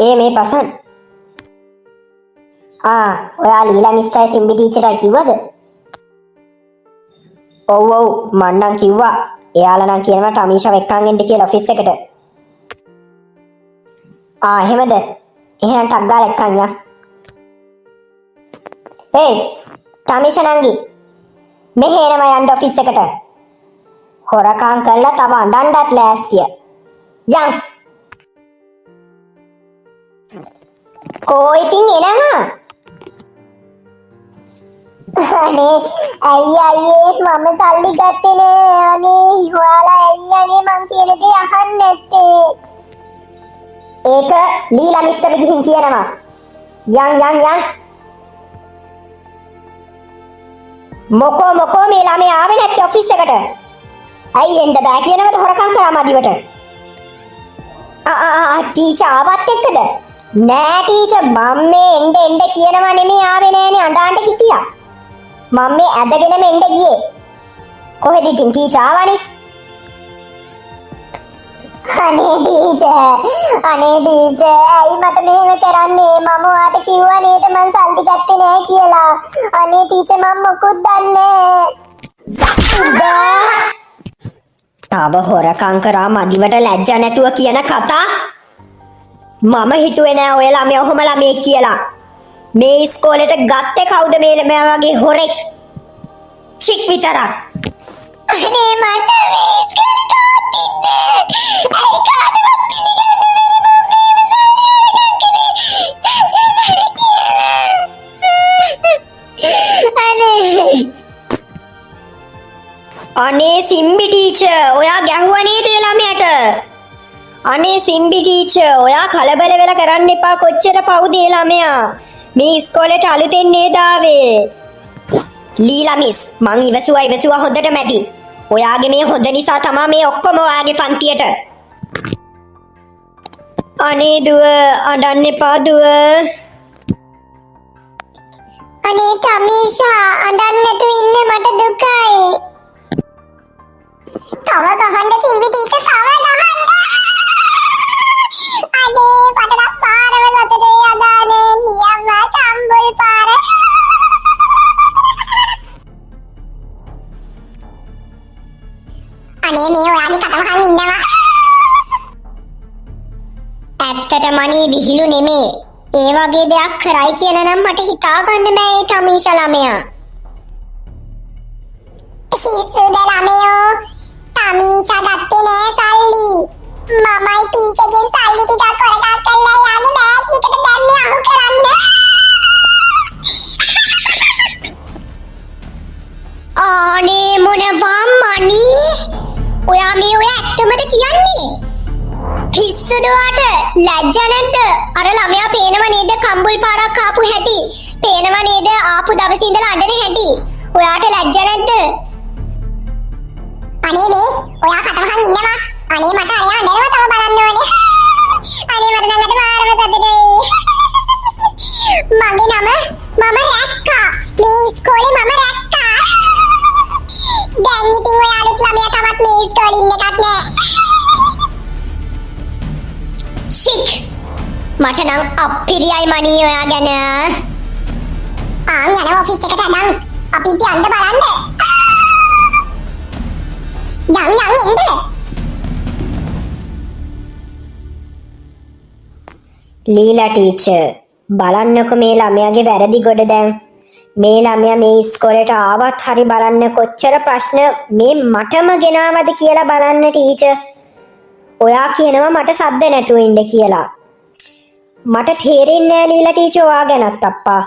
මේ පසන්. ඔයා ලීලා මිස්ටර් සිම්බි ටීචර්ට කිව්වද? ඔව් මං නම් කිව්වා. එයාලා නම් කියනවා ටමීෂාව එක්කන් එන්න කියලා ඔෆිස් එකට. එහෙමද? එහෙනම් ටක් ගාලා එක්කන් යන්න. ටමීෂා නංගි. මෙහෙ එනවා යන්න ඔෆිස් එකට. හොරකම් කළා තව අඬන්නත් ලෑස්තිය. යන්. කොයිටින් එනවා? අනේ අයියේ මම සල්ලි ගත්තේ නෑ. අනේ ඔයාලා අයියනේ මං කියන දේ අහන්නේ නැත්තේ. ඒක ලීලා මිස්ටර් ගිහින් කියනවා. යන්. මොකෝ මේ ළමයා ආවේ නැත්තේ ඔෆිස් එකට? ඇයි එන්න බෑ කියනවද හොරකම් කරා මදිවට? ටීචර් ආවත් එක්කද? නෑ ටීචර් මම මේ එන්න කියනවා නෙමෙයි ආවේ නෑනේ අඬාන්න හිටියා. මම මේ ඇදගෙනම එන්න ගියේ. කොහෙද ඉතින් ටීචර් ආවනේ? අනේ ටීචර් ඇයි මට මෙහෙම කරන්නේ? මම ඔයාට කිව්වා නේද මං සල්ලි ගත්තේ නෑ කියලා. අනේ ටීචර් මම මොකුත් දන්නේ නෑ. තව හොරකම් කරා මදිවට ලැජ්ජා නැතුව කියන කතා මම හිතුවේ නෑ ඔය ළමයා ඔහොම ළමයෙක් කියලා. මේ ඉස්කෝලේට ගත්තේ කවුද මේ වගේ හොරෙක්? චික් විතරක්. අනේ මට මේ ඉස්කෝලේට ආතින්නේ. ඒ කාටවත් පිළිගන්නේ නෑ මම මේ සල්ලි අරගන්නේ. අනේ සිම්බි ටීචර් ඔයා ගැහුවා නේද ඒ ළමයට? අනේ සිම්බි ටීචර් ඔයා කලබල වෙලා කරන්න එපා. කොච්චර පවුද ඒ ළමයා? මේ ඉස්කෝලේට අලුතෙන් නේද ආවේ? ලීලා මිස් මං ඉවසුවා හොඳටම ඇති. ඔයාගේ මේ හොඳ නිසා තමයි මේ ඔක්කොම ඔයාගේ පන්තියට. අනේ දුව අඬන්න එපා දුව. අනේ ටමීෂා අඬන්න නැතුව ඉන්න මට දුකයි. තව ගහන්න සිම්බි ටීචර් තව ගහන්න. අනේ පටලක් පාරව සතට යදානේ නියම කම්බුල් පාර. අනේ මේ ඔයාගේ කටවහන් ඉන්නවා. ඇත්තටම අනේ විහිළු නෙමේ. ඒ වගේ දෙයක් කරයි කියලා නම් මට හිතා ගන්න බෑ ඒ ටමීෂා ළමයා. පිස්සුද ළමයෝ? ටමීෂා ගත්තේ නෑ සල්ලි. මමයි ටීචර්ගෙන් සල්ලි ටිකක් හොරකම් කරලා යාගේ බෑග් එකට දැම්මේ අහු කරන්න. අනේ මොනවා මණී? ඔයා ඇත්තමද කියන්නේ? පිස්සුද ඔයාට? ලැජ්ජා නැද්ද? අර ළමයා පේනව නේද කම්බුල් පාරක් ආපු හැටි? පේනව නේද ආපු දවසේ ඉඳලා අඬන හැටි? ඔයාට ලැජ්ජා නැද්ද? අනේ මේ ඔයා කටවහන් ඉන්නවා. අනේ මට අරයා අඬනවා තව බලන්න ඕනේ. අනේ මට නම් අද මාරම සතුටුයි. මගේ නම මම රැක්කා. මේ ඉස්කෝලේ මම රැක්කා. දැන් ඉතින් ඔය අලුත් ළමයා තවත් මේ ඉස්කෝලේ ඉන්න එකක් නෑ. චික් මට නම් අප්පිරියයි මණී ඔයා ගැන. යනවා ඔෆිස් එකට නම් අපි යන්න බලන්න. යන් එන්න. ලීලා ටීචර් බලන්නකො මේ ළමයාගේ වැරදි ගොඩ දැන්. මේ ළමයා මේ ඉස්කෝලේට ආවත් හරි බලන්න කොච්චර ප්‍රශ්න මේ මටම ගෙනාවද කියලා බලන්න ටීචර්. ඔයා කියනවා මට සද්ද නැතුව ඉන්න කියලා. මට තේරෙන්නේ නෑ ලීලා ටීචර් ඔයා ගැනත් අප්පා.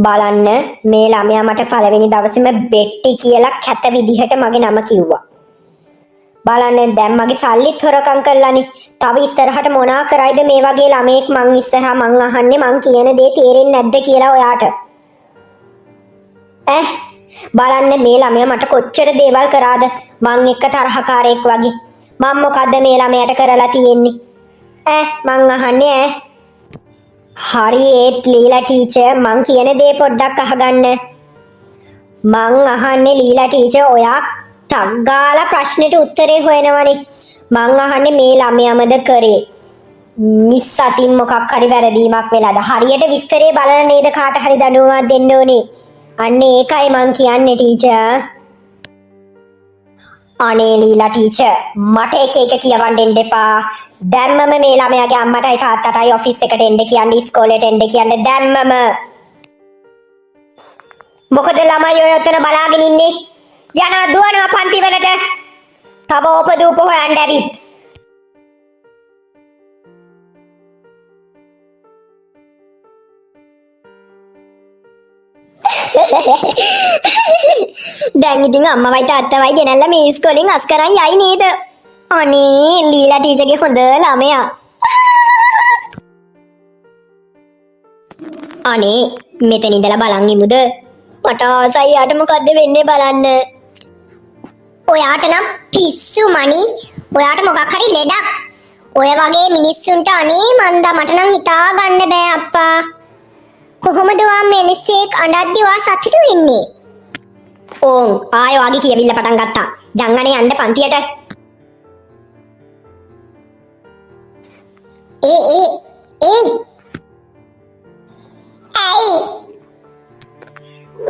බලන්න මේ ළමයා මට පළවෙනි දවසේම බෙට්ටි කියලා කැත විදිහට මගේ නම කිව්වා. බලන්න දැන් මගේ සල්ලිත් හොරකම් කළානේ. තව ඉස්සරහට මොනා කරයිද මේ වගේ ළමෙක් මං ඉස්සරහා මං අහන්නේ මං කියන දේ තේරෙන්නේ නැද්ද කියලා ඔයාට. බලන්න මේ ළමයා මට කොච්චර දේවල් කරාද මං එක්ක තරහකාරයෙක් වගේ. මං මොකද්ද මේ ළමයාට කරලා තියෙන්නේ? මං අහන්නේ හරි ඒත් ලීලා ටීචර් මං කියන දේ පොඩ්ඩක් අහගන්න. මං අහන්නේ ලීලා ටීචර් ඔයා ටක් ගාලා ප්‍රශ්නෙට උත්තරේ හොයනවනේ. මං අහන්නේ මේ ළමයාමද කරේ. මිස් අතින් මොකක් හරි වැරදීමක් වෙලාද? හරියට විස්තරේ බලලා නේද කාට හරි දඬුවමක් දෙන්න ඕනේ. අන්න ඒකයි මං කියන්නේ ටීචර්. අනේ ලීලා ටීචර් මට එක කියවන්න දෙන්න එපා. දැම්මම මේ ළමයාගේ අම්මටයි තාත්තටයි ඔෆිස් එකට එන්න කියන්නේ ඉස්කෝලේට එන්න කියන්නේ දැම්මම. මොකද ළමයි ඔය ඔතන බලාගෙන ඉන්නේ. යනවා දුවනවා පන්ති වලට. තව ඕපදූප හොයන්න ඇවිත්. දැන් ඉතින් අම්මවයි තාත්තවයි ගෙනල්ලා මේ ඉස්කෝලෙන් අස් කරන් යයි නේද? අනේ ලීලා ටීචර්ගේ හොඳ ළමයා. අනේ මෙතන ඉඳලා බලන් ඉමුද? මට ආසයි යාට මොකද්ද වෙන්නේ බලන්න. ඔයාට නම් පිස්සු මණි. ඔයාට මොකක් හරි ලෙඩක්. ඔය වගේ මිනිස්සුන්ට අනේ මන්දා මට නම් හිතා ගන්න බෑ අප්පා. කොහොමද වා මිනිස්සෙක් අඬද්දි වා සතුටු වෙන්නේ? ඕන් ආයෙ වගේ කියවිල්ල පටන් ගත්තා. යංගනේ යන්න පන්තියට. ඒ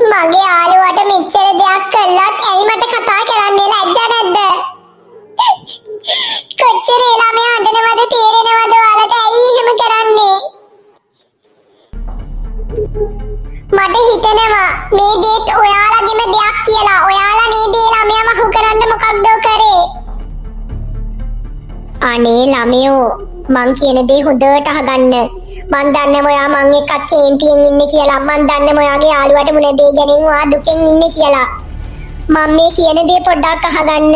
මගේ යාළුවාට මෙච්චර දෙයක් කළත් ඇයි මට කතා කරන්නේ ලැජ්ජා නැද්ද? කොච්චර ළමයා අඬනවද තේරෙනවද ඔයාලට? ඇයි එහෙම කරන්නේ? මට හිතෙනවා මේ දේත් ඔයාලගේම දෙයක් කියලා. ඔයාලා නේද ළමයාම අහු කරන්න මොකක්ද කරේ? අනේ ළමයෝ මං කියන දේ හොඳට අහගන්න. මං දන්නේ ඔයා මං එක්ක කේන්තියෙන් ඉන්නේ කියලා. මං දන්නේ ඔයාගේ යාළුවට මුණ දෙය ගැනින් ඔයා දුකෙන් ඉන්නේ කියලා. මම මේ කියන දේ පොඩ්ඩක් අහගන්න.